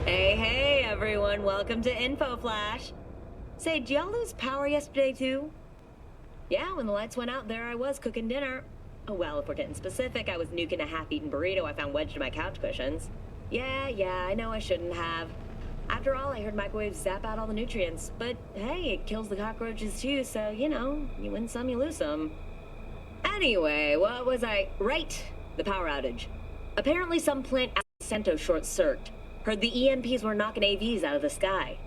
Hey, everyone. Welcome to Info Flash. Say, did y'all lose power yesterday, too? Yeah, when the lights went out, there I was cooking dinner. Oh, well, if we're getting specific, I was nuking a half-eaten burrito I found wedged in my couch cushions. Yeah, I know I shouldn't have. After all, I heard microwaves zap out all the nutrients. But, hey, it kills the cockroaches, too, so, you know, you win some, you lose some. Anyway, what was I... Right, the power outage. Apparently some plant out Cento short-circuited. Heard the EMPs were knocking AVs out of the sky.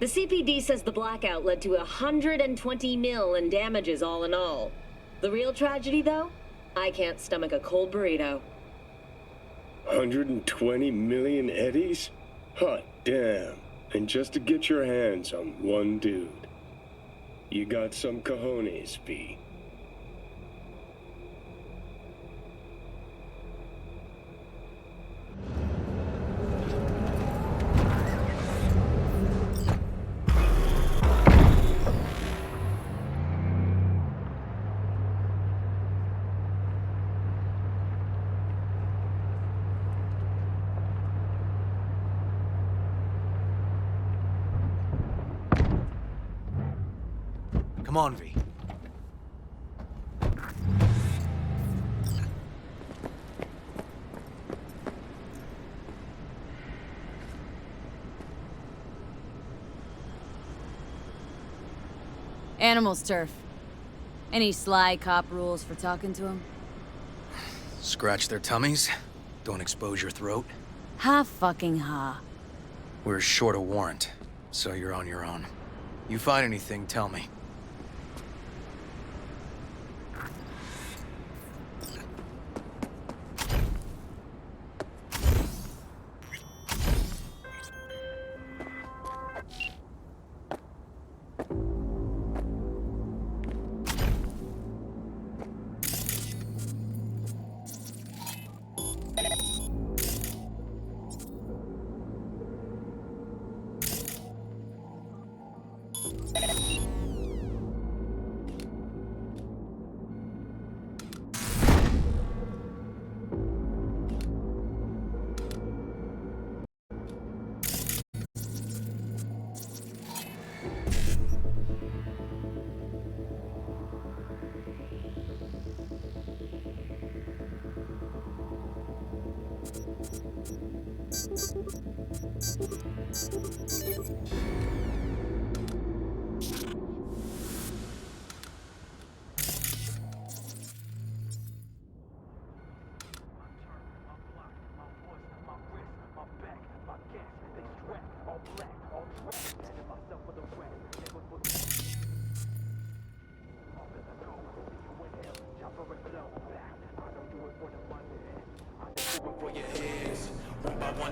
The CPD says the blackout led to 120 mil in damages all in all. The real tragedy, though? I can't stomach a cold burrito. 120 million eddies? Hot damn. And just to get your hands on one dude. You got some cojones, B. Come on, V. Animals turf. Any sly cop rules for talking to them? Scratch their tummies. Don't expose your throat. Ha fucking ha. We're short a warrant, so you're on your own. You find anything, tell me.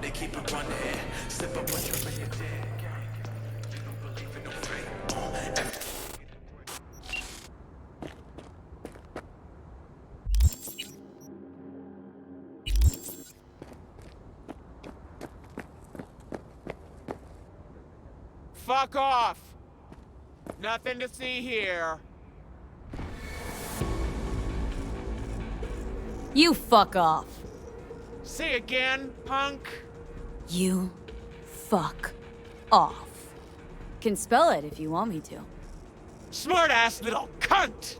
They keep it running. Slip up on your man, you're dead. You don't believe in no fate. Fuck off! Nothing to see here. You fuck off. Say again, punk? You fuck off. Can spell it if you want me to. Smart-ass little cunt!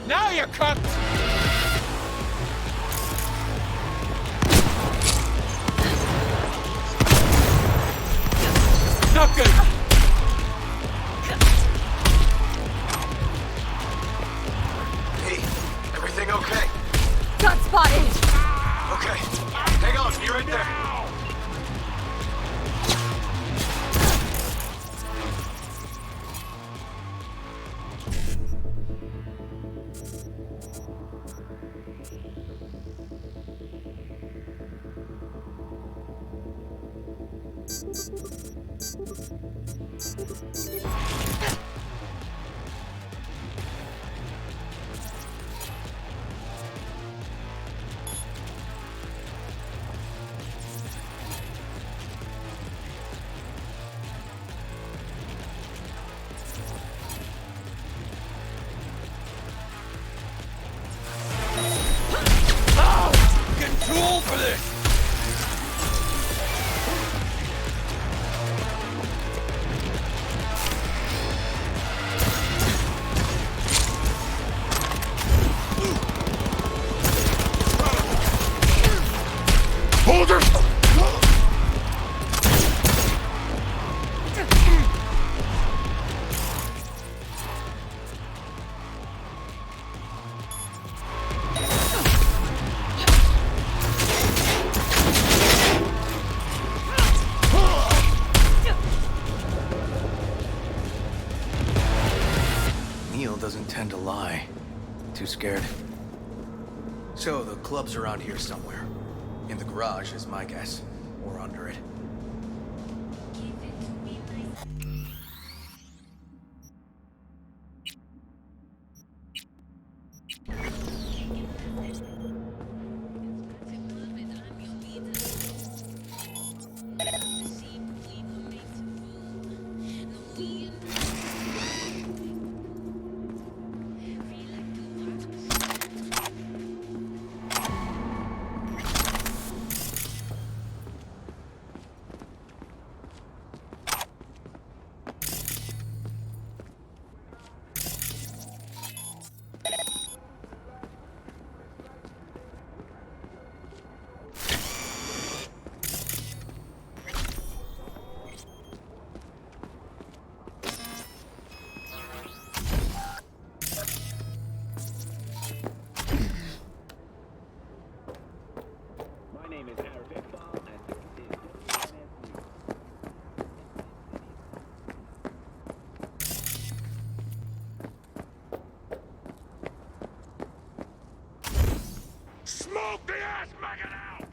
Now you're cooked! Not good! Hey, everything okay? Got spotted! Okay, hang on, you're right there. Getting too old for this! Hold her! Neil doesn't tend to lie. Too scared. So, the club's around here somewhere. In the garage is my guess. Or under it. Smoke the ass maggot out!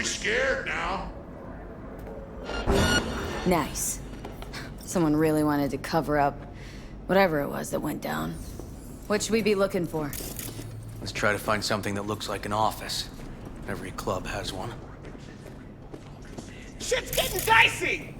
be scared now. Nice. Someone really wanted to cover up whatever it was that went down. What should we be looking for? Let's try to find something that looks like an office. Every club has one. Shit's getting dicey!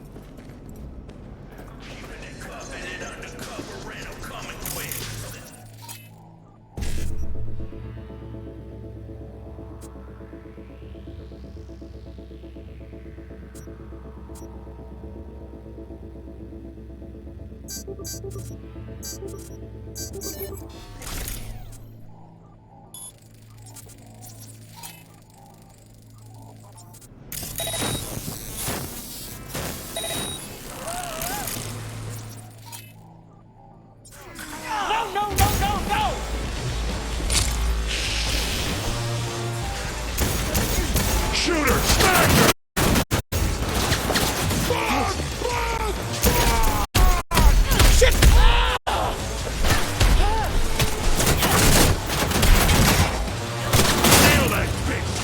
No, no, no, no, no! Shooter, smash! Shit! Nail that bitch!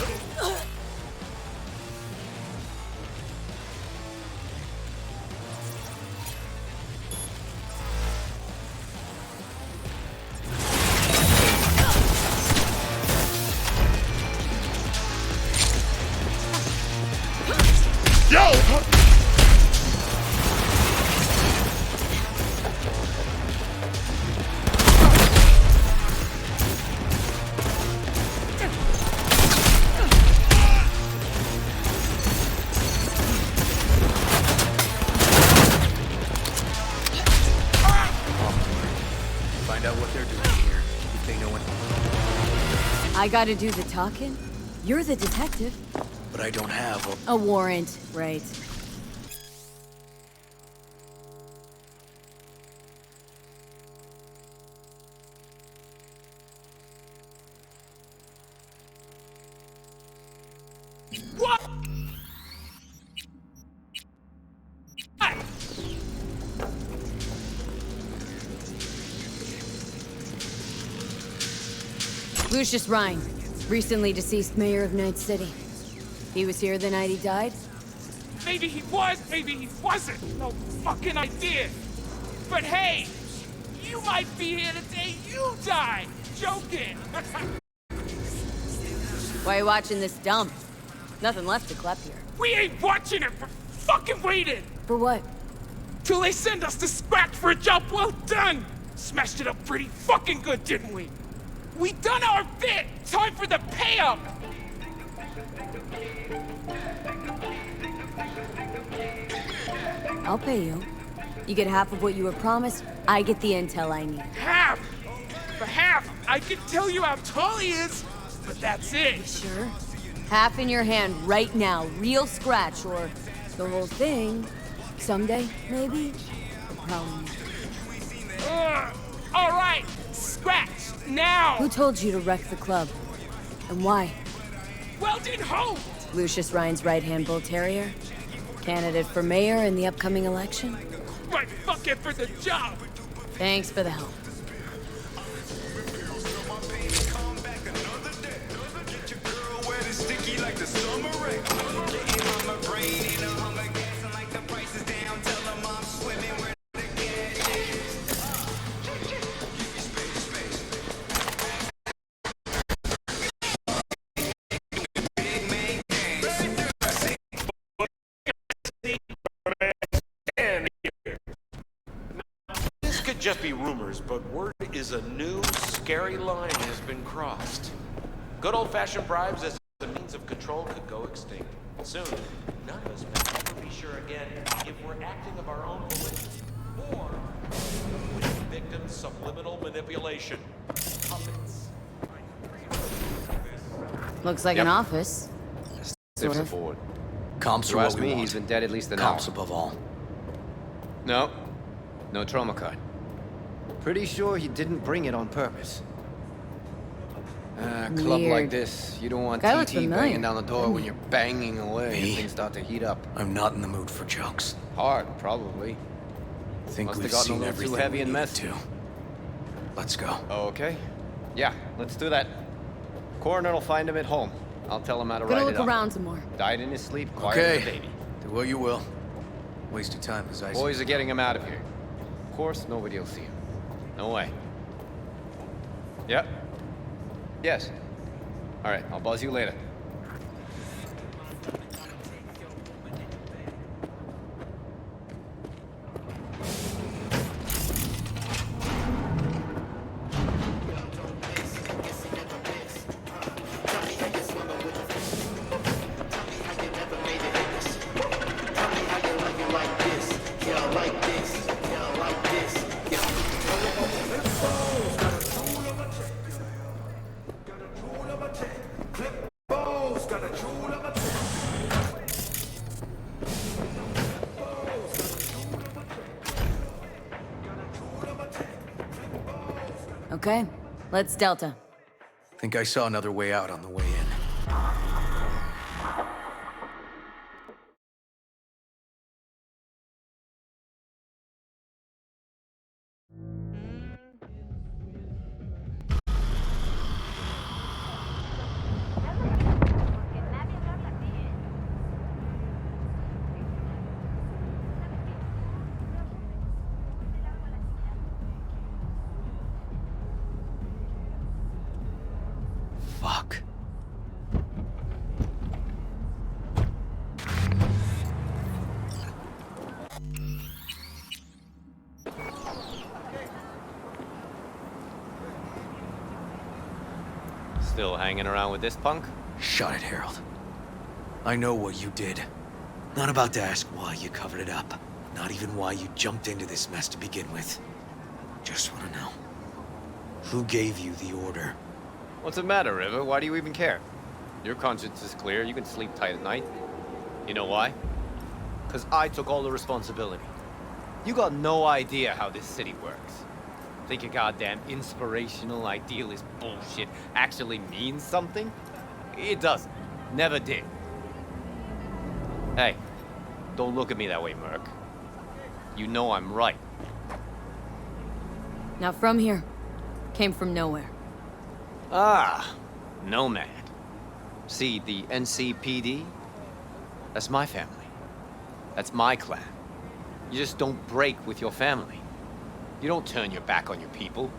Yo! Find out what they're doing here. If they know what. I gotta do the talking? You're the detective. But I don't have a. A warrant, right. What? Lucius Rhine, recently deceased mayor of Night City. He was here the night he died? Maybe he was, maybe he wasn't. No fucking idea. But hey, you might be here the day you die. Joking. Why are you watching this dump? Nothing left to collect here. We ain't watching it. We're fucking waiting. For what? Till they send us to scratch for a job well done. Smashed it up pretty fucking good, didn't we? We done our bit. Time for the payout. I'll pay you. You get half of what you were promised, I get the intel I need. Half. For half, I can tell you how tall he is, but that's it. Sure. Half in your hand right now, real scratch, or the whole thing. Someday, maybe? Probably. All right, scratch now. Who told you to wreck the club? And why? Weldon Hope. Lucius Rhine's right-hand bull terrier? Candidate for mayor in the upcoming election? Right fucking for the job. Thanks for the help. This could just be rumors, but word is a new, scary line has been crossed. Good old-fashioned bribes as a means of control could go extinct. Soon, none of us may ever be sure again if we're acting of our own volition, or with victims' subliminal manipulation. Puppets. Looks like an office. Sort Zips of. aboard. Comps You are ask what we me, want. he's been dead at least an hour. Comps above all. No. No trauma card. Pretty sure he didn't bring it on purpose. A club like Weird. this, you don't want Guy looks TT familiar, banging down the door doesn't when he? you're banging away Me? and things start to heat up. I'm not in the mood for jokes. Hard, probably. I think Must have we've gotten a seen little too everything heavy we and needed messy. to. Let's go. Okay. Yeah, let's do that. Coroner will find him at home. I'll tell him how to Gonna write look it up. around some more. Died in his sleep, quiet as a Okay. baby. Do what you will. Waste of time, as I say. Boys are getting him out of here. Of course, nobody will see him. No way. Yep. Yes. All right, I'll buzz you later. Okay, let's Delta. Think I saw another way out on the way in. Fuck. Still hanging around with this punk? Shut it, Harold. I know what you did. Not about to ask why you covered it up. Not even why you jumped into this mess to begin with. Just want to know. Who gave you the order? What's the matter, River? Why do you even care? Your conscience is clear. You can sleep tight at night. You know why? Because I took all the responsibility. You got no idea how this city works. Think your goddamn inspirational, idealist bullshit actually means something? It doesn't. Never did. Hey, don't look at me that way, Merc. You know I'm right. Not from here. Came from nowhere. Ah, nomad. See, the NCPD? That's my family. That's my clan. You just don't break with your family. You don't turn your back on your people.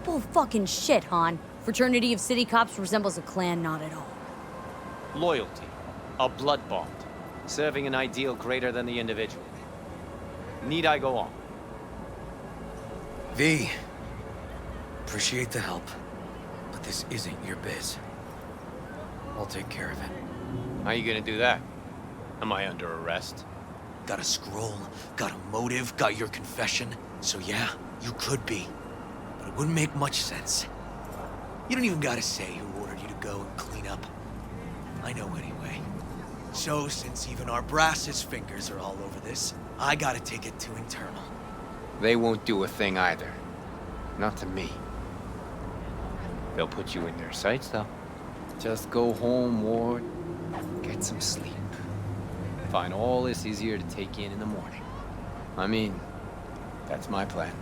Bull fucking shit, Han. Fraternity of city cops resembles a clan not at all. Loyalty. A blood bond. Serving an ideal greater than the individual. Need I go on? V. Appreciate the help, but this isn't your biz. I'll take care of it. How you gonna do that? Am I under arrest? Got a scroll, got a motive, got your confession. So yeah, you could be. But it wouldn't make much sense. You don't even gotta say who ordered you to go and clean up. I know anyway. So since even our brass's fingers are all over this, I gotta take it to internal. They won't do a thing either. Not to me. They'll put you in their sights, though. Just go home, Ward. Get some sleep. Find all this easier to take in the morning. I mean, that's my plan.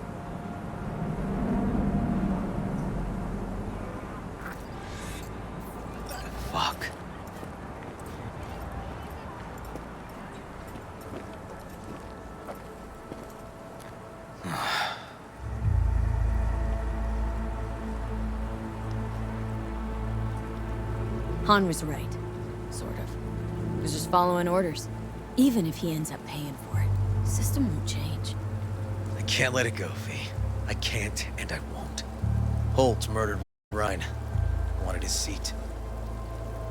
Fuck. Han was right. Sort of. He was just following orders. Even if he ends up paying for it, the system won't change. I can't let it go, V. I can't, and I won't. Holt murdered Ryan. Wanted his seat.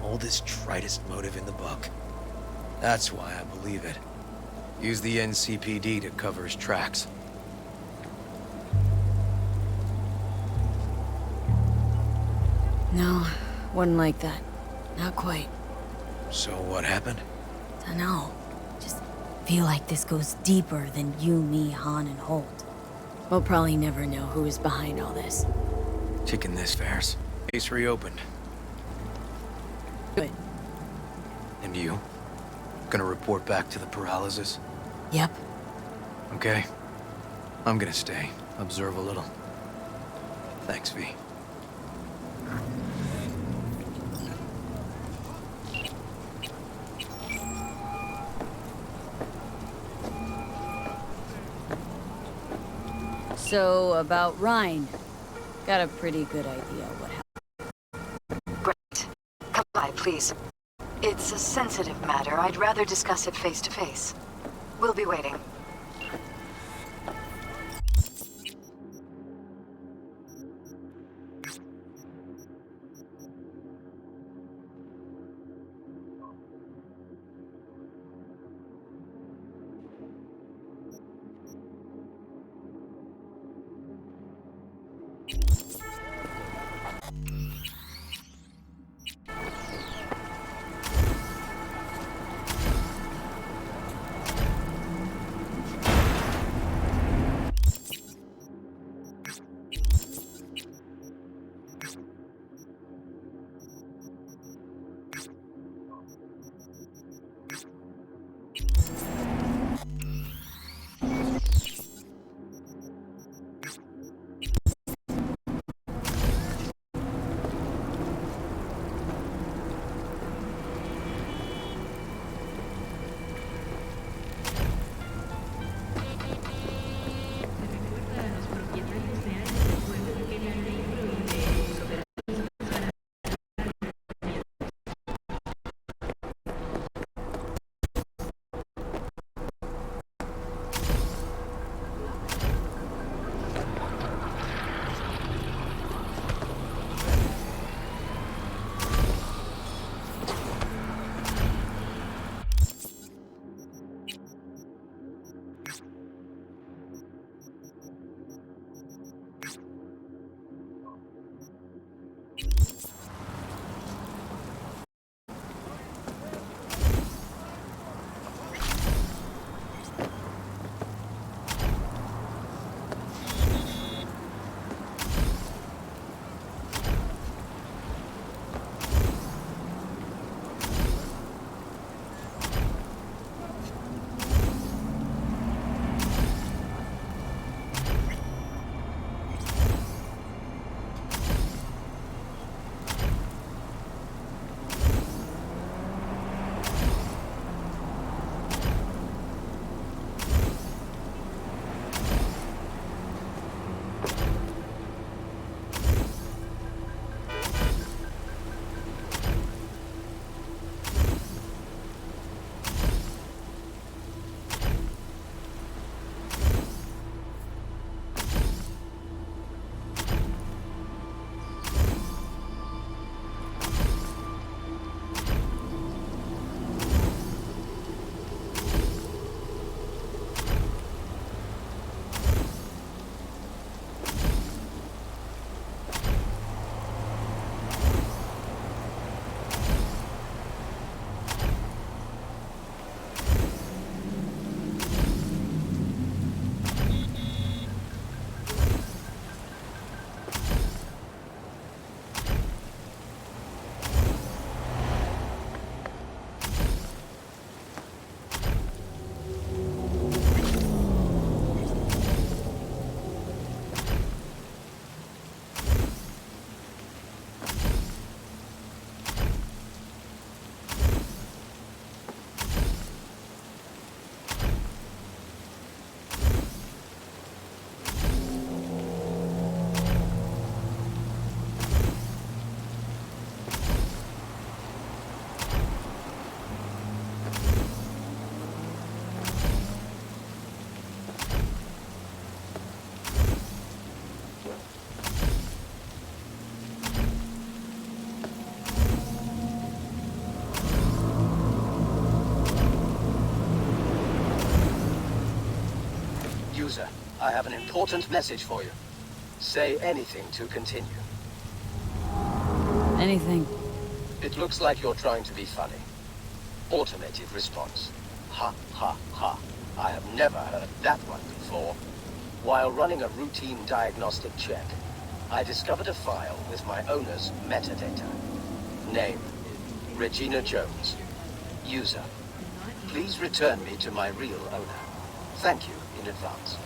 Oldest, tritest motive in the book. That's why I believe it. Use the NCPD to cover his tracks. No, wasn't like that. Not quite. So what happened? Dunno. Just feel like this goes deeper than you, me, Han, and Holt. We'll probably never know who is behind all this. Kicking this fairs. Case reopened. Good. And you? Gonna report back to the paralysis? Yep. Okay. I'm gonna stay. Observe a little. Thanks, V. So, about Rhine. Got a pretty good idea what happened. Great. Come by, please. It's a sensitive matter. I'd rather discuss it face to face. We'll be waiting. User, I have an important message for you. Say anything to continue. Anything. It looks like you're trying to be funny. Automated response. Ha ha ha. I have never heard that one before. While running a routine diagnostic check, I discovered a file with my owner's metadata. Name, Regina Jones. User, please return me to my real owner. Thank you in advance.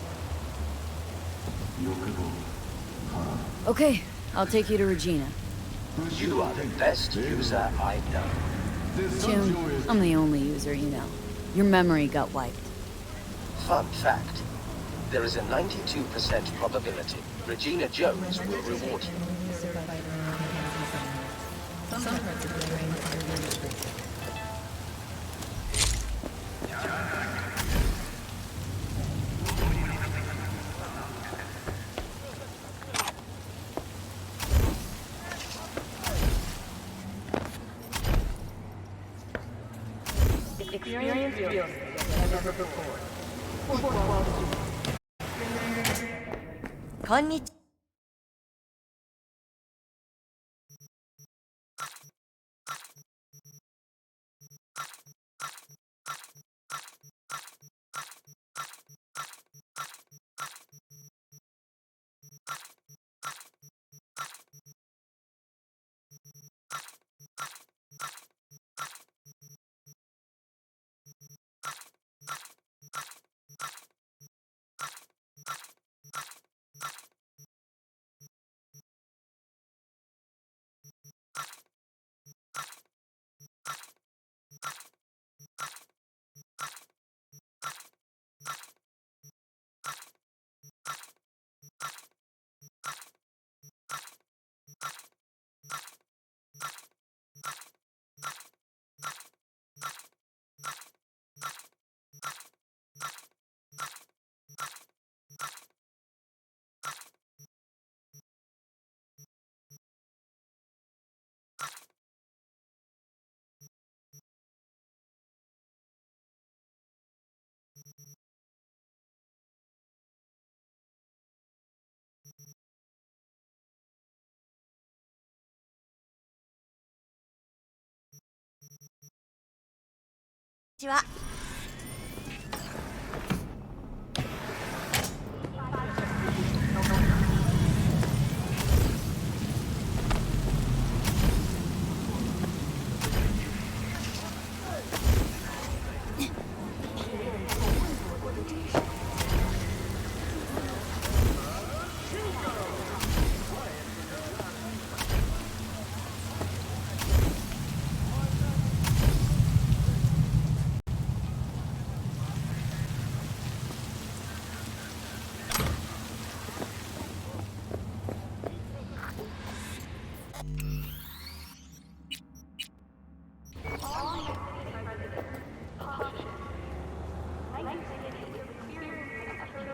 Okay, I'll take you to Regina. You are the best user I know. June, I'm the only user you know. Your memory got wiped. Fun fact. There is a 92% probability Regina Jones will reward you. Experience feels never before. こんにちは。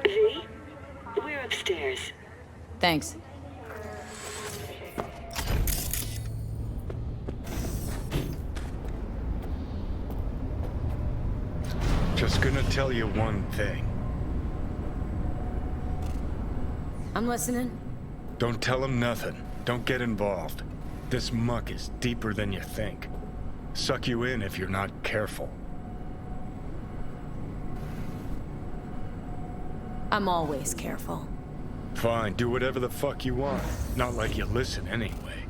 V, we're upstairs. Thanks. Just gonna tell you one thing. I'm listening. Don't tell him nothing. Don't get involved. This muck is deeper than you think. Suck you in if you're not careful. I'm always careful. Fine, do whatever the fuck you want. Not like you listen anyway.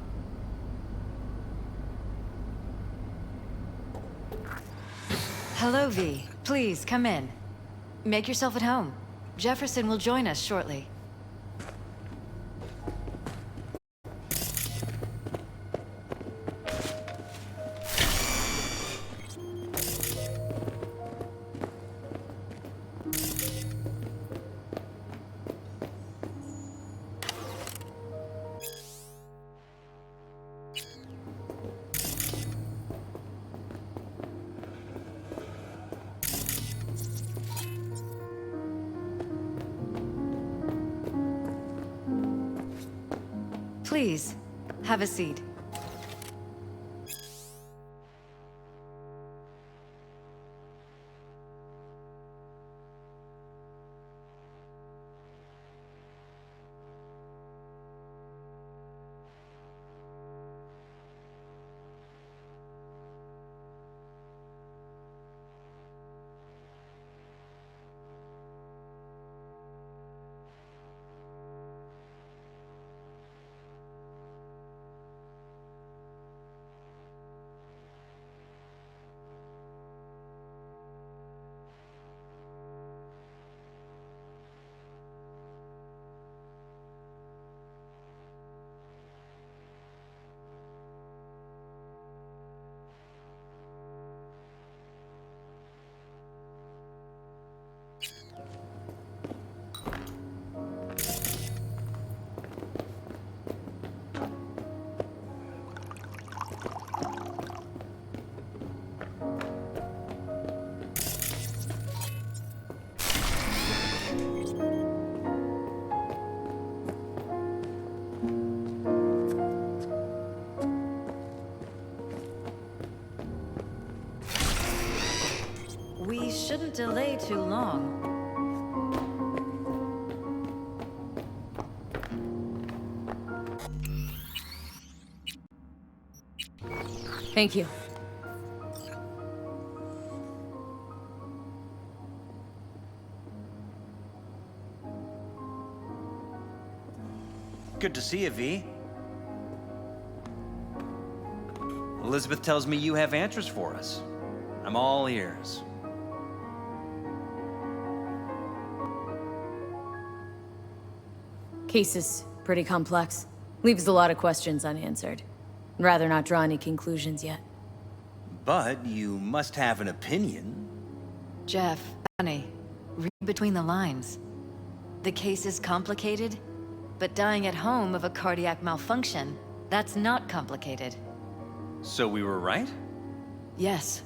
Hello, V. Please, come in. Make yourself at home. Jefferson will join us shortly. Please, have a seat. shouldn't delay too long. Thank you. Good to see you, V. Elizabeth tells me you have answers for us. I'm all ears. Case is pretty complex. Leaves a lot of questions unanswered. I'd rather not draw any conclusions yet. But you must have an opinion. Jeff, honey, read between the lines. The case is complicated, but dying at home of a cardiac malfunction, that's not complicated. So we were right? Yes,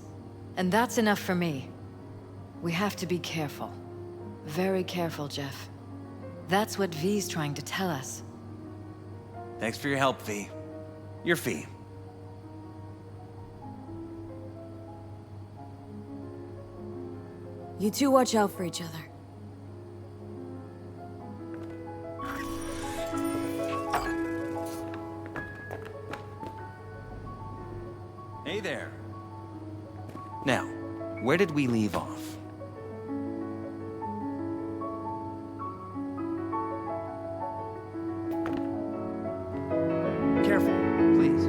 and that's enough for me. We have to be careful. Very careful, Jeff. That's what V's trying to tell us. Thanks for your help, V. Your fee. You two watch out for each other. Hey there. Now, where did we leave off? Careful, please.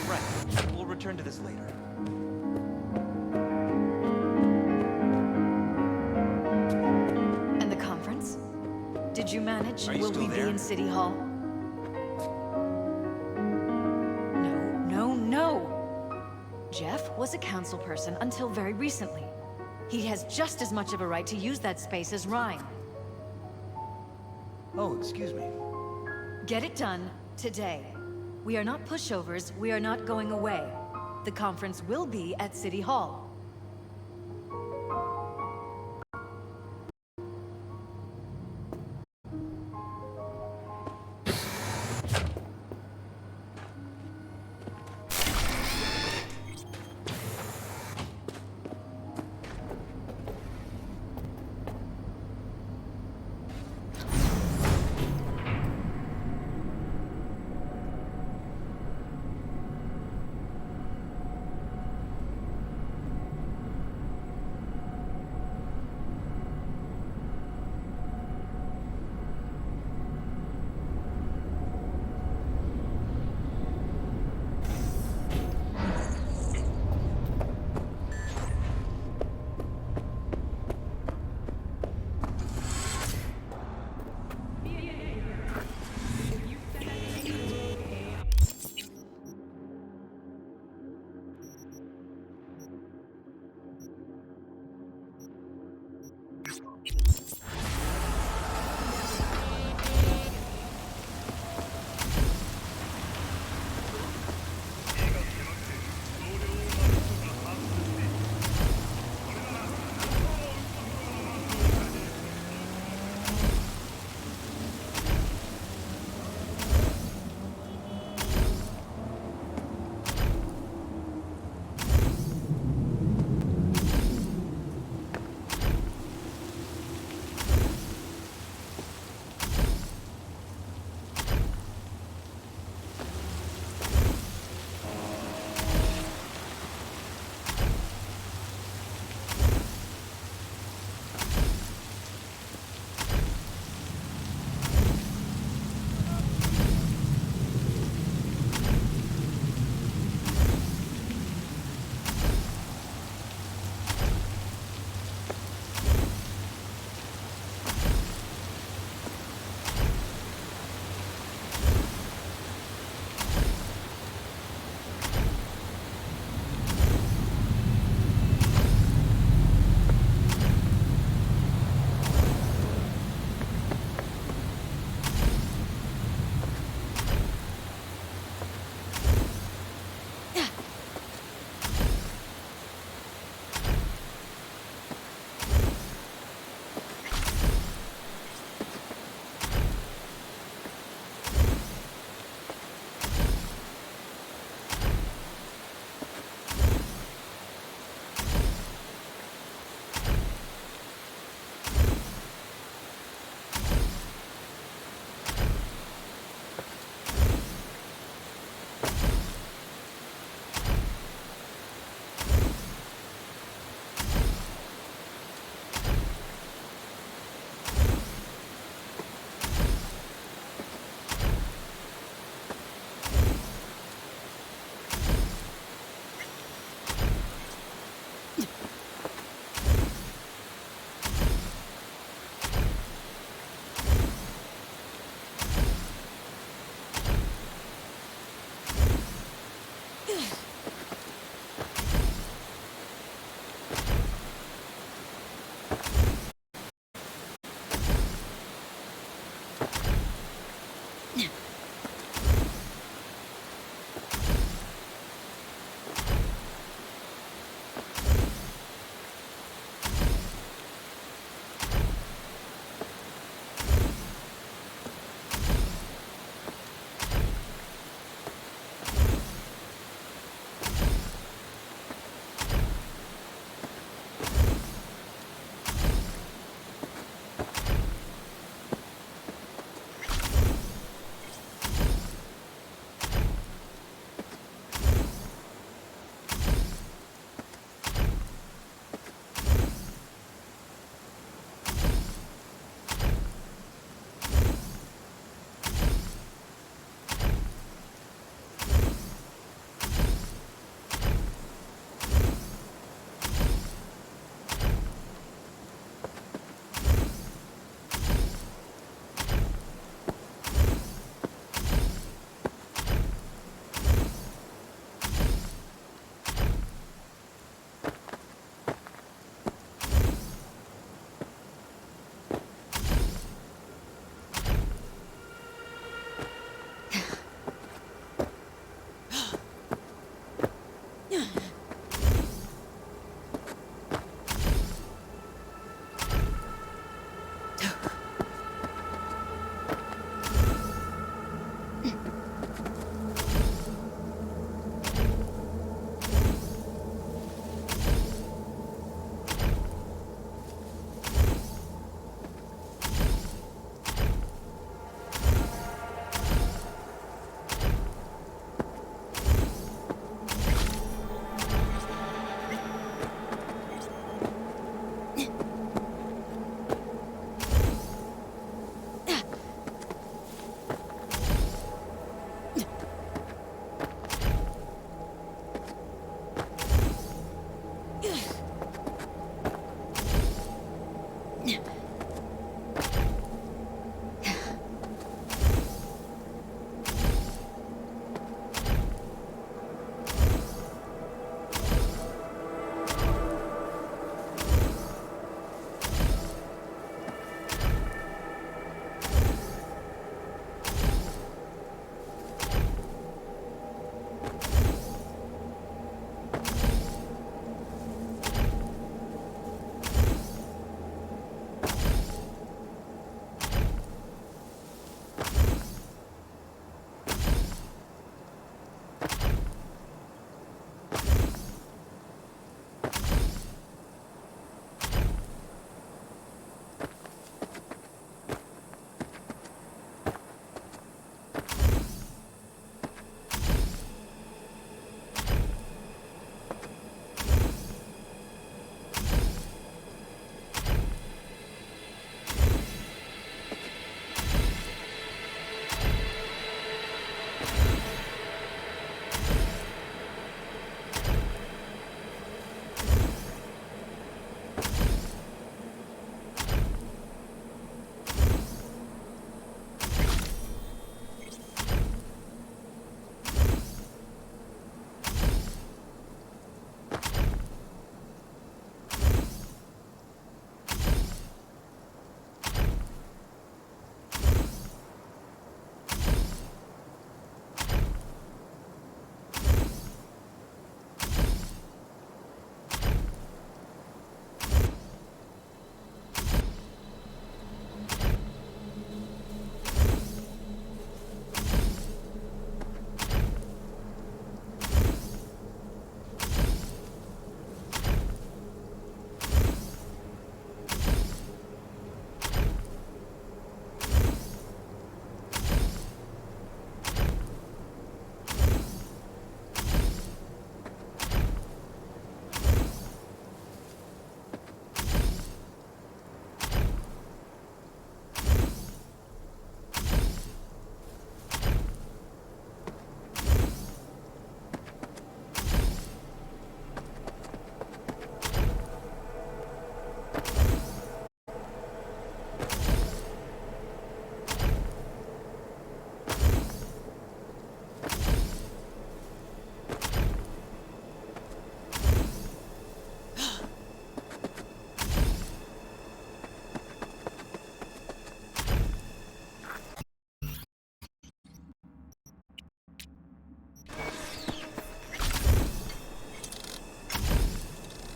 Right. We'll return to this later. And the conference? Did you manage? Are you Will still we there? be in City Hall? No. Jeff was a council person until very recently. He has just as much of a right to use that space as Ryan. Oh, excuse me. Get it done today. We are not pushovers, we are not going away. The conference will be at City Hall.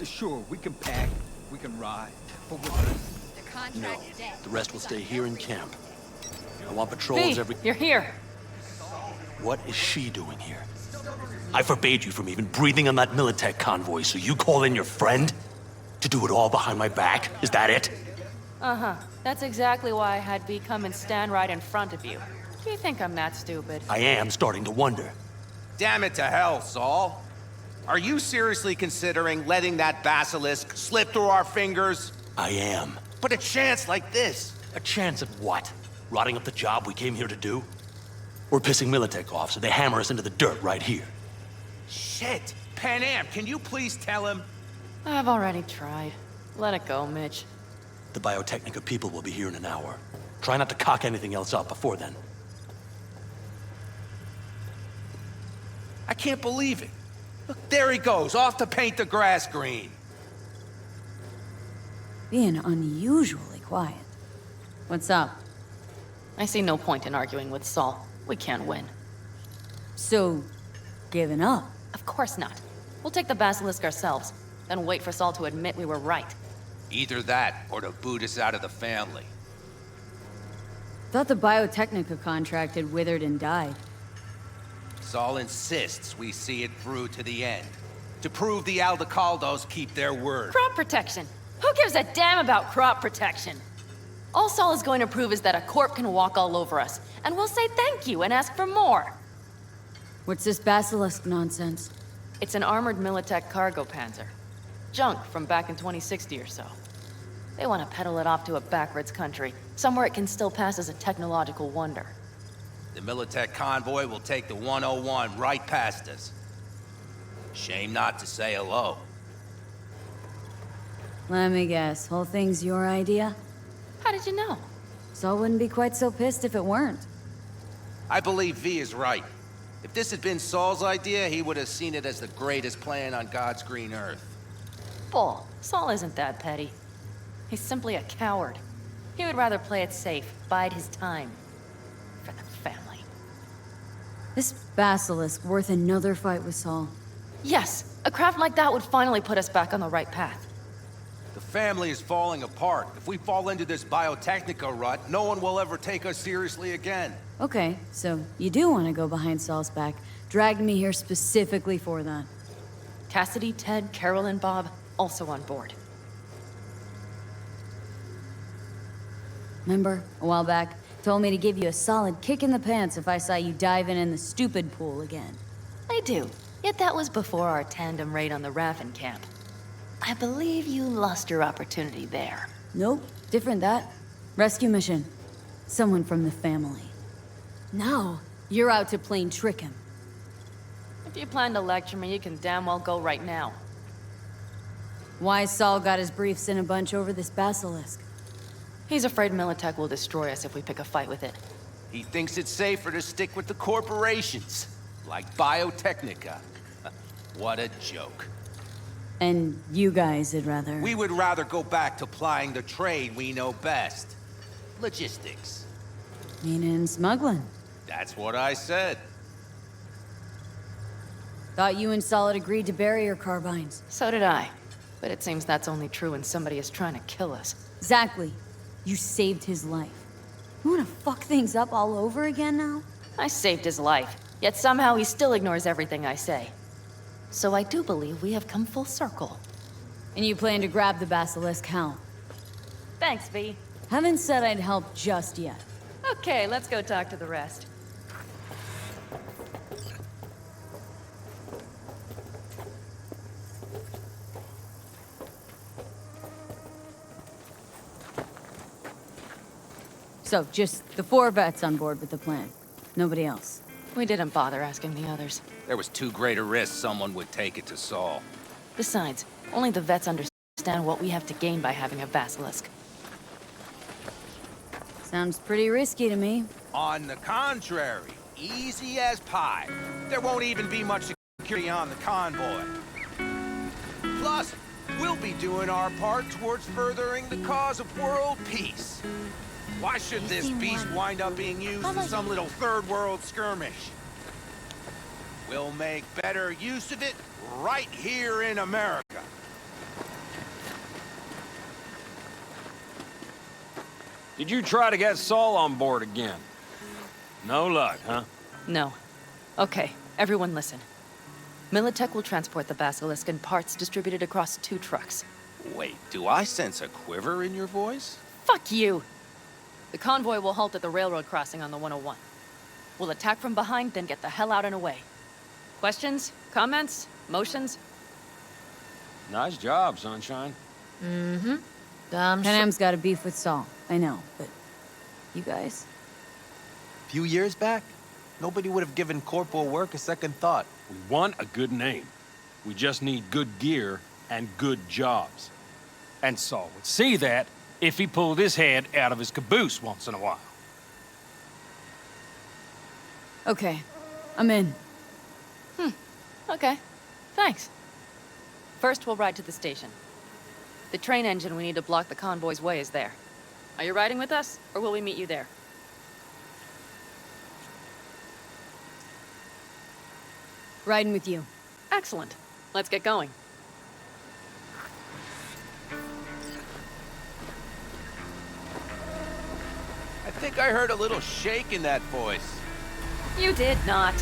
Sure, we can pack, we can ride, but No, the rest will stay here in camp. I want patrols V, every... you're here. What is she doing here? I forbade you from even breathing on that Militech convoy, so you call in your friend? To do it all behind my back? Is that it? Uh-huh. That's exactly why I had V come and stand right in front of you. Do you think I'm that stupid? I am starting to wonder. Damn it to hell, Saul. Are you seriously considering letting that basilisk slip through our fingers? I am. But a chance like this. A chance at what? Rotting up the job we came here to do? We're pissing Militech off, so they hammer us into the dirt right here. Shit! Pan Am, can you please tell him? I've already tried. Let it go, Mitch. The Biotechnica people will be here in an hour. Try not to cock anything else up before then. I can't believe it. Look, there he goes, off to paint the grass green. Being unusually quiet. What's up? I see no point in arguing with Saul. We can't win. So, giving up? Of course not. We'll take the basilisk ourselves, then wait for Saul to admit we were right. Either that, or to boot us out of the family. Thought the Biotechnica contract had withered and died. Saul insists we see it through to the end. To prove the Aldecaldos keep their word. Crop protection! Who gives a damn about crop protection? All Saul is going to prove is that a corp can walk all over us, and we'll say thank you and ask for more. What's this basilisk nonsense? It's an armored Militech cargo panzer. Junk from back in 2060 or so. They want to peddle it off to a backwards country, somewhere it can still pass as a technological wonder. The Militech convoy will take the 101 right past us. Shame not to say hello. Let me guess, whole thing's your idea? How did you know? Saul wouldn't be quite so pissed if it weren't. I believe V is right. If this had been Saul's idea, he would have seen it as the greatest plan on God's green earth. Bull. Saul isn't that petty. He's simply a coward. He would rather play it safe, bide his time. For the family. This basilisk worth another fight with Saul? Yes, a craft like that would finally put us back on the right path. The family is falling apart. If we fall into this Biotechnica rut, no one will ever take us seriously again. Okay, so you do want to go behind Saul's back. Dragged me here specifically for that. Cassidy, Ted, Carol, and Bob, also on board. Remember, a while back, told me to give you a solid kick in the pants if I saw you diving in the stupid pool again. I do. Yet that was before our tandem raid on the Raffen camp. I believe you lost your opportunity there. Nope, different that. Rescue mission. Someone from the family. Now, you're out to plain trick him. If you plan to lecture me, you can damn well go right now. Why Saul got his briefs in a bunch over this basilisk? He's afraid Militech will destroy us if we pick a fight with it. He thinks it's safer to stick with the corporations, like Biotechnica. What a joke. And you guys would rather... We would rather go back to plying the trade we know best. Logistics. Meaning smuggling. That's what I said. Thought you and Saul had agreed to bury your carbines. So did I. But it seems that's only true when somebody is trying to kill us. Exactly. You saved his life. You wanna fuck things up all over again now? I saved his life, yet somehow he still ignores everything I say. So I do believe we have come full circle. And you plan to grab the basilisk how? Thanks, V. Haven't said I'd help just yet. Okay, let's go talk to the rest. So, just the 4 vets on board with the plan. Nobody else. We didn't bother asking the others. There was too great a risk someone would take it to Saul. Besides, only the vets understand what we have to gain by having a basilisk. Sounds pretty risky to me. On the contrary, easy as pie. There won't even be much security on the convoy. Plus, we'll be doing our part towards furthering the cause of world peace. Why should this beast wind up being used in some little third world skirmish? We'll make better use of it right here in America. Did you try to get Saul on board again? No luck, huh? No. Okay, everyone listen. Militech will transport the Basilisk in parts distributed across 2 trucks. Wait, do I sense a quiver in your voice? Fuck you! The convoy will halt at the railroad crossing on the 101. We'll attack from behind, then get the hell out and away. Questions? Comments? Motions? Nice job, Sunshine. Mm-hmm. Panam's got a beef with Saul. I know, but you guys? A few years back, nobody would have given corporal work a second thought. We want a good name. We just need good gear and good jobs. And Saul would see that if he pulled his head out of his caboose once in a while. Okay, I'm in. Okay. Thanks. First, we'll ride to the station. The train engine we need to block the convoy's way is there. Are you riding with us, or will we meet you there? Riding with you. Excellent. Let's get going. I think I heard a little shake in that voice. You did not.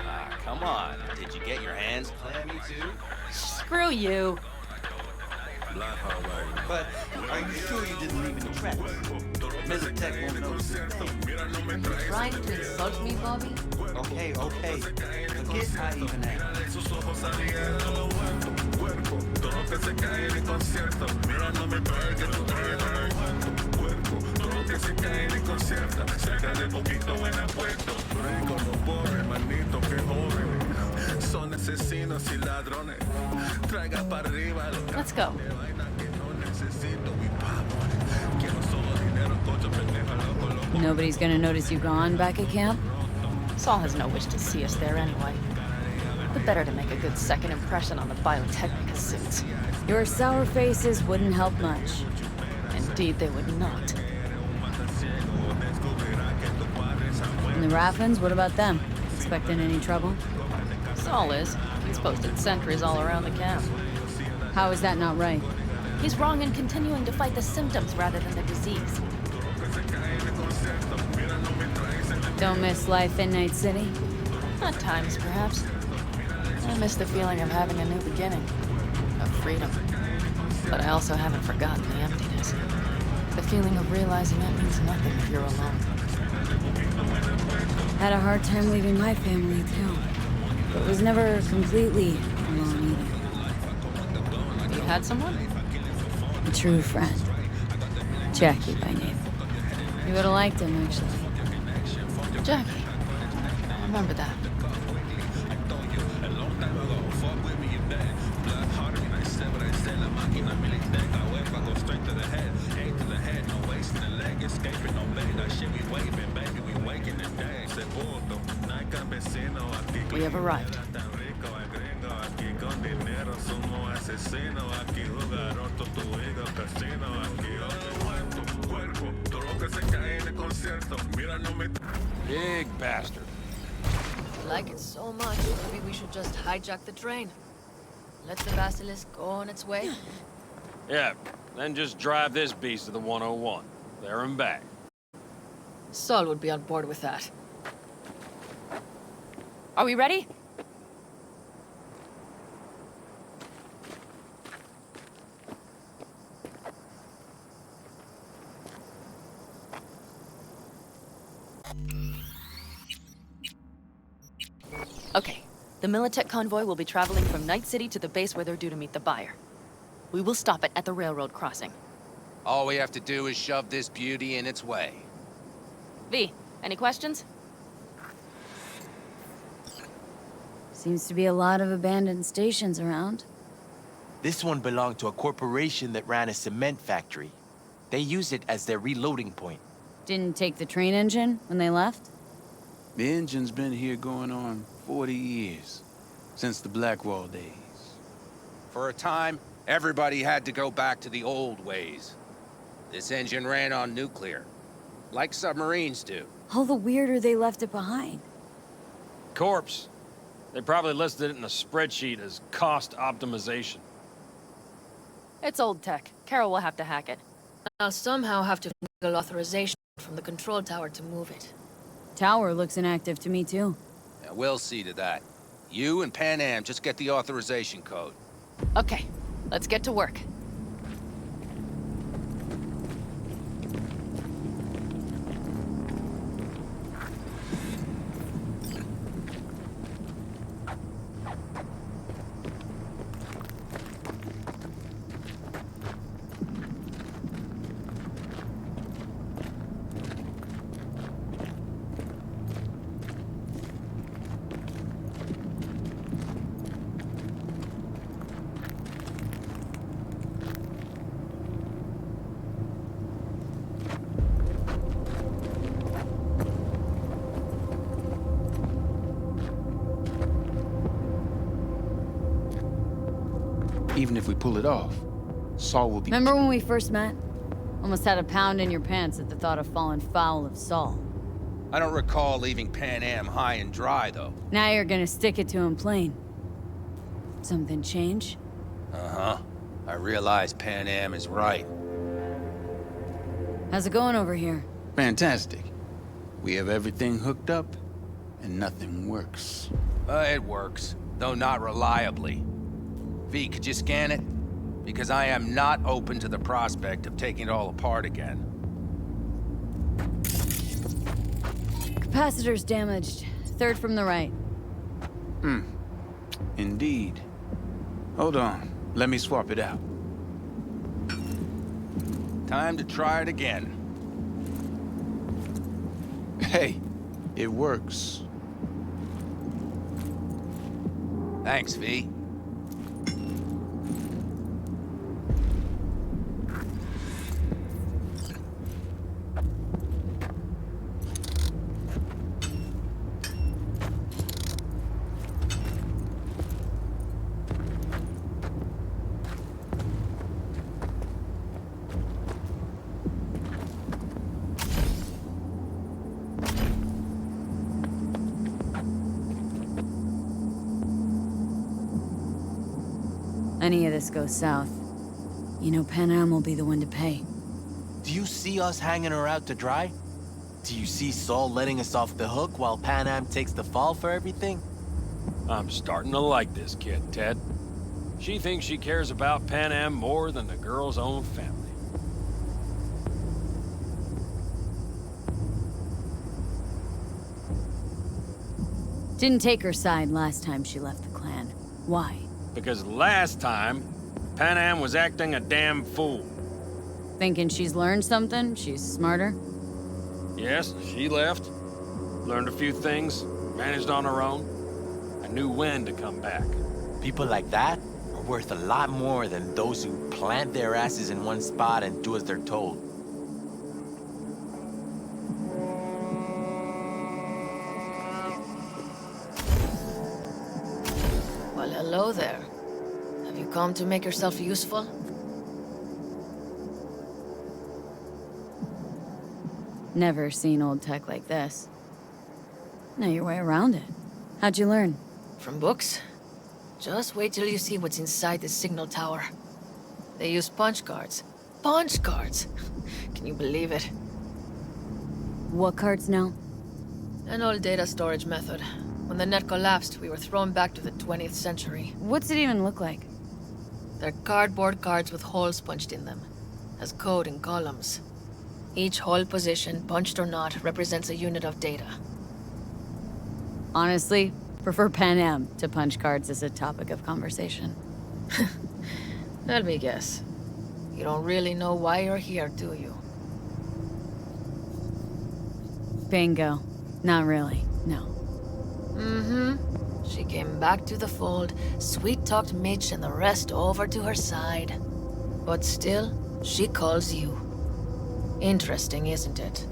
Ah, come on. Did you get your hands clammy too? Screw you. But are you sure you didn't leave any tracks? Militech won't notice it. Trying to insult me, Bobby? Okay. Forget I even am. Let's go. Nobody's gonna notice you gone back at camp? Saul has no wish to see us there anyway. The better to make a good second impression on the Biotechnica suits. Your sour faces wouldn't help much. Indeed, they would not. And the Raffins, what about them? Expecting any trouble? Saul is. He's posted sentries all around the camp. How is that not right? He's wrong in continuing to fight the symptoms rather than the disease. Don't miss life in Night City? At times, perhaps. I miss the feeling of having a new beginning. Of freedom. But I also haven't forgotten the emptiness. The feeling of realizing it means nothing if you're alone. Had a hard time leaving my family, too. But was never completely alone either. You had someone? A true friend. Jackie by name. You would've liked him, actually. Jackie. I remember that. We have arrived. Big bastard. I like it so much, maybe we should just hijack the train. Let the Basilisk go on its way. Yeah, then just drive this beast to the 101. There and back. Saul would be on board with that. Are we ready? Okay. The Militech convoy will be traveling from Night City to the base where they're due to meet the buyer. We will stop it at the railroad crossing. All we have to do is shove this beauty in its way. V, any questions? Seems to be a lot of abandoned stations around. This one belonged to a corporation that ran a cement factory. They used it as their reloading point. Didn't take the train engine when they left? The engine's been here going on 40 years. Since the Blackwall days. For a time, everybody had to go back to the old ways. This engine ran on nuclear, like submarines do. All the weirder they left it behind. Corpse. They probably listed it in a spreadsheet as cost optimization. It's old tech. Carol will have to hack it. I'll somehow have to authorization from the control tower to move it. Tower looks inactive to me, too. Yeah, we'll see to that. You and Pan Am just get the authorization code. Okay, let's get to work. Even if we pull it off, Saul will be... Remember when we first met? Almost had a pound in your pants at the thought of falling foul of Saul. I don't recall leaving Pan Am high and dry, though. Now you're gonna stick it to him plain. Something change? Uh-huh. I realize Pan Am is right. How's it going over here? Fantastic. We have everything hooked up, and nothing works. It works, though not reliably. V, could you scan it? Because I am not open to the prospect of taking it all apart again. Capacitor's damaged. Third from the right. Indeed. Hold on. Let me swap it out. Time to try it again. Hey, it works. Thanks, V. Any of this goes south, you know Pan Am will be the one to pay. Do you see us hanging her out to dry? Do you see Saul letting us off the hook while Pan Am takes the fall for everything? I'm starting to like this kid, Ted. She thinks she cares about Pan Am more than the girl's own family. Didn't take her side last time she left the clan. Why? Because last time, Pan Am was acting a damn fool. Thinking she's learned something? She's smarter? Yes, she left. Learned a few things, managed on her own. I knew when to come back. People like that are worth a lot more than those who plant their asses in one spot and do as they're told. Well, hello there. Have you come to make yourself useful? Never seen old tech like this. Know your way around it. How'd you learn? From books? Just wait till you see what's inside the signal tower. They use punch cards. Punch cards! Can you believe it? What cards now? An old data storage method. When the net collapsed, we were thrown back to the 20th century. What's it even look like? They're cardboard cards with holes punched in them. Has code in columns. Each hole position, punched or not, represents a unit of data. Honestly, prefer Pan Am to punch cards as a topic of conversation. Let me guess. You don't really know why you're here, do you? Bingo. Not really, no. Mm-hmm. She came back to the fold, sweet-talked Mitch and the rest over to her side. But still, she calls you. Interesting, isn't it?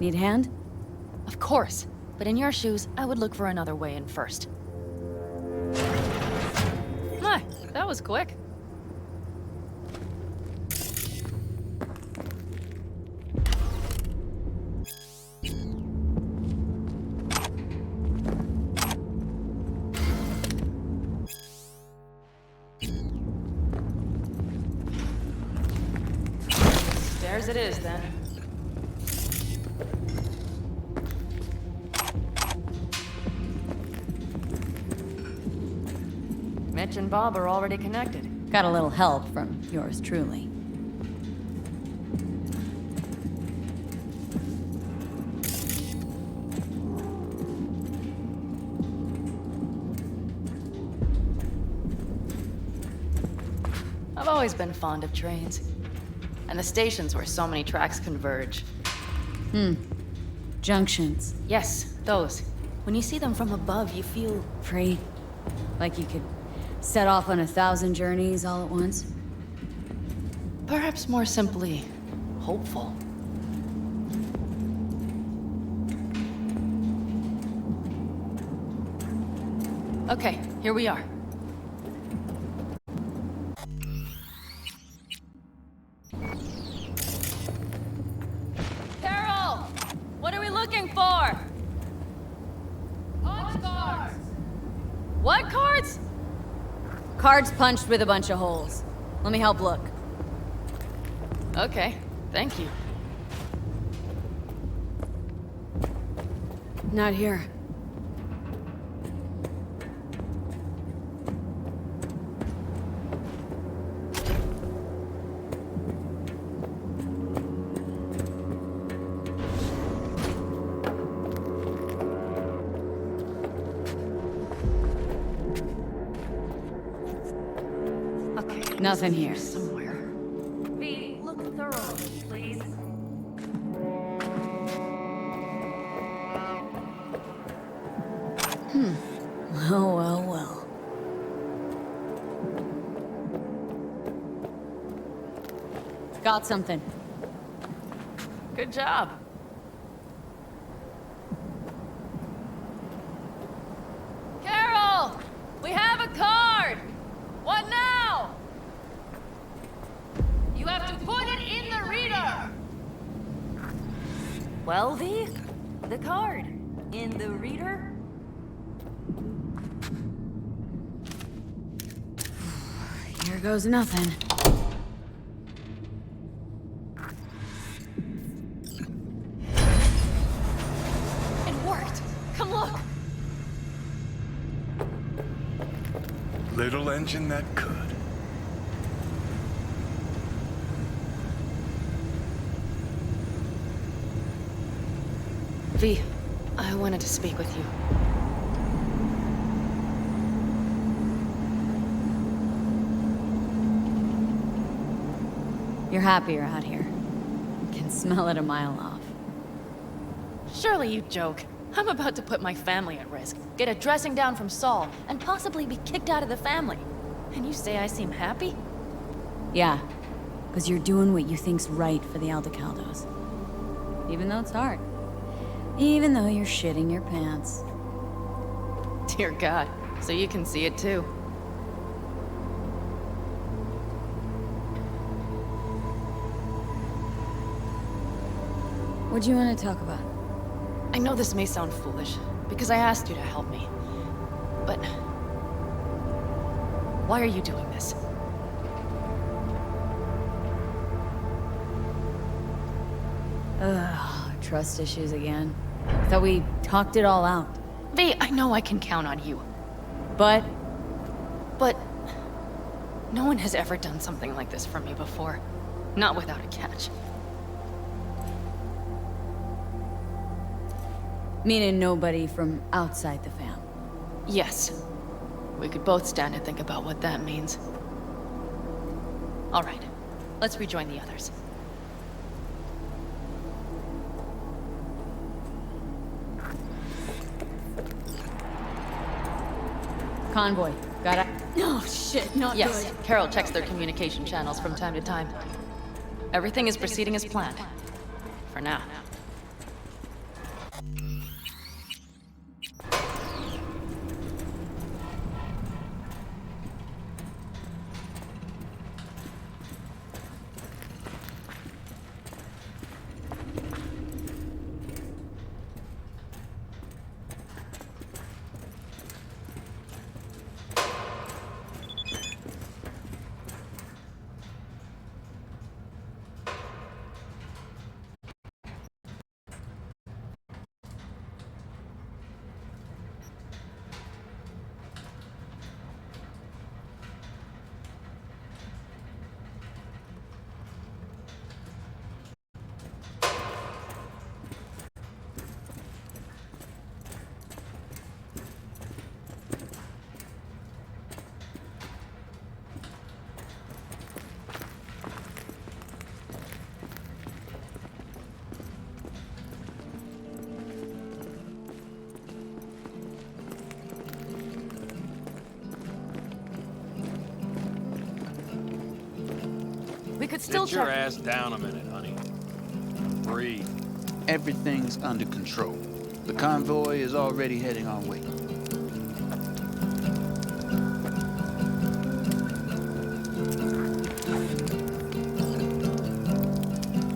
Need a hand? Of course. But in your shoes, I would look for another way in first. My, that was quick. Yours it is, then. Mitch and Bob are already connected. Got a little help from yours truly. I've always been fond of trains. And the stations where so many tracks converge. Junctions. Yes, those. When you see them from above, you feel... Free. Like you could set off on 1,000 journeys all at once. Perhaps more simply, hopeful. Okay, here we are. Carol! What are we looking for? Punch cards! What cards? Cards punched with a bunch of holes. Let me help look. Okay, thank you. Not here. Nothing here. Somewhere. V, look thoroughly, please. Well, well, well. Got something. Good job. Carol! We have a card! What now? You have to put it in the reader! Well, V, the card. In the reader? Here goes nothing. It worked! Come look! Little engine that could. V, I wanted to speak with you. You're happier out here. Can smell it a mile off. Surely you joke. I'm about to put my family at risk, get a dressing down from Saul, and possibly be kicked out of the family. And you say I seem happy? Yeah, because you're doing what you think's right for the Aldecaldos. Even though it's hard. Even though you're shitting your pants. Dear God, so you can see it too. What do you want to talk about? I know this may sound foolish, because I asked you to help me. But... why are you doing this? Ugh, trust issues again. Thought we talked it all out. V, I know I can count on you. But? But... no one has ever done something like this for me before. Not without a catch. Meaning nobody from outside the fam. Yes. We could both stand and think about what that means. All right. Let's rejoin the others. Convoy. Got it. Oh shit, not yes, good. Carol checks their communication channels from time to time. Everything is proceeding as planned. For now. could still Sit your check. ass down a minute, honey. Breathe. Everything's under control. The convoy is already heading our way.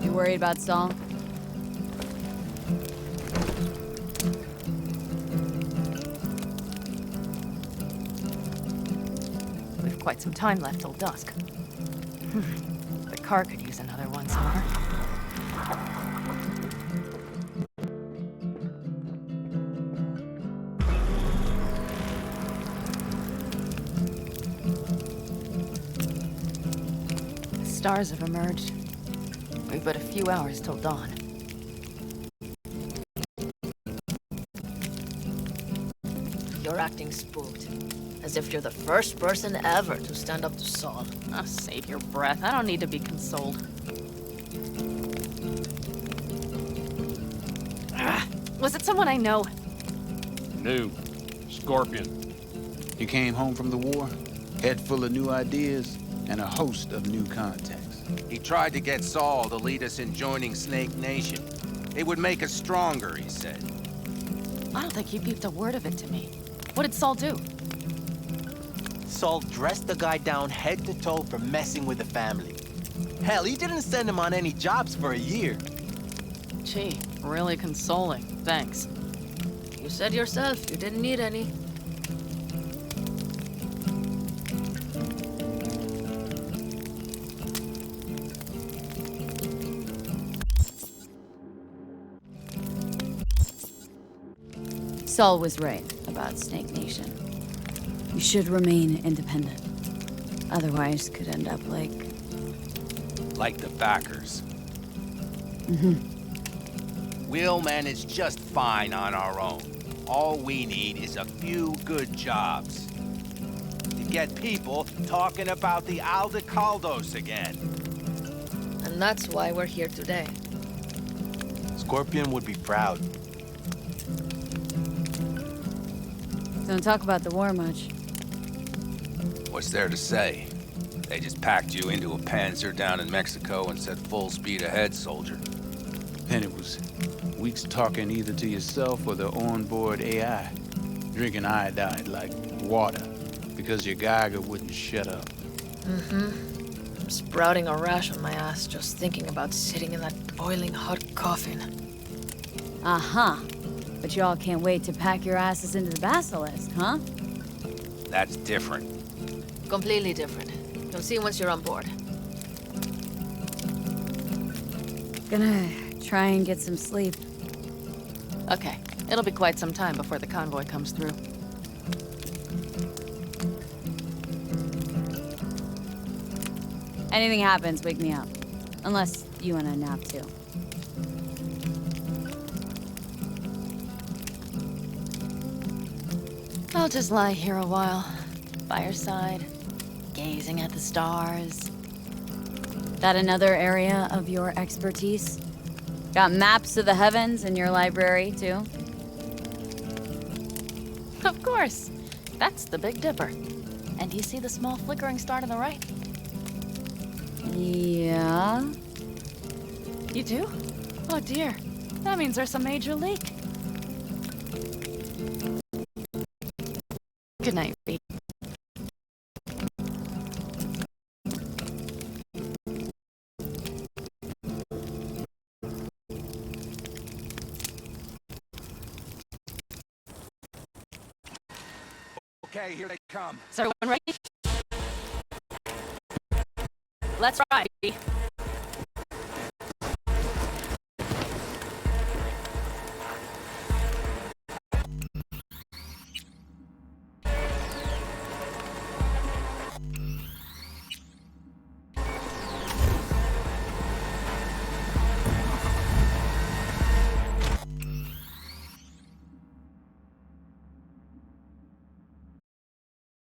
You worried about Saul? We've quite some time left till dusk. The car could use another once over. The stars have emerged. We've but a few hours till dawn. You're acting spooked. As if you're the first person ever to stand up to Saul. Oh, save your breath. I don't need to be consoled. Was it someone I know? New. Scorpion. You came home from the war, head full of new ideas, and a host of new contacts. He tried to get Saul to lead us in joining Snake Nation. It would make us stronger, he said. I don't think he peeped a word of it to me. What did Saul do? Saul dressed the guy down head to toe for messing with the family. Hell, he didn't send him on any jobs for a year. Gee, really consoling. Thanks. You said yourself you didn't need any. Saul was right about Snake Nation. You should remain independent. Otherwise, could end up like... Like the backers. We'll manage just fine on our own. All we need is a few good jobs. To get people talking about the Aldecaldos again. And that's why we're here today. Scorpion would be proud. Don't talk about the war much. What's there to say? They just packed you into a Panzer down in Mexico and said full speed ahead, soldier. And it was weeks talking either to yourself or the onboard AI, drinking iodide like water, because your Geiger wouldn't shut up. I'm sprouting a rash on my ass just thinking about sitting in that boiling hot coffin. But y'all can't wait to pack your asses into the Basilisk, huh? That's different. Completely different. You'll see once you're on board. Gonna try and get some sleep. Okay, it'll be quite some time before the convoy comes through. Anything happens, wake me up. Unless you want a nap too. I'll just lie here a while, by your side, gazing at the stars. That another area of your expertise? Got maps of the heavens in your library, too? Of course. That's the Big Dipper. And do you see the small flickering star to the right? Yeah. You do? Oh dear. That means there's a major leak. Good night, V. Okay, here they come. Is everyone ready? Let's ride, V.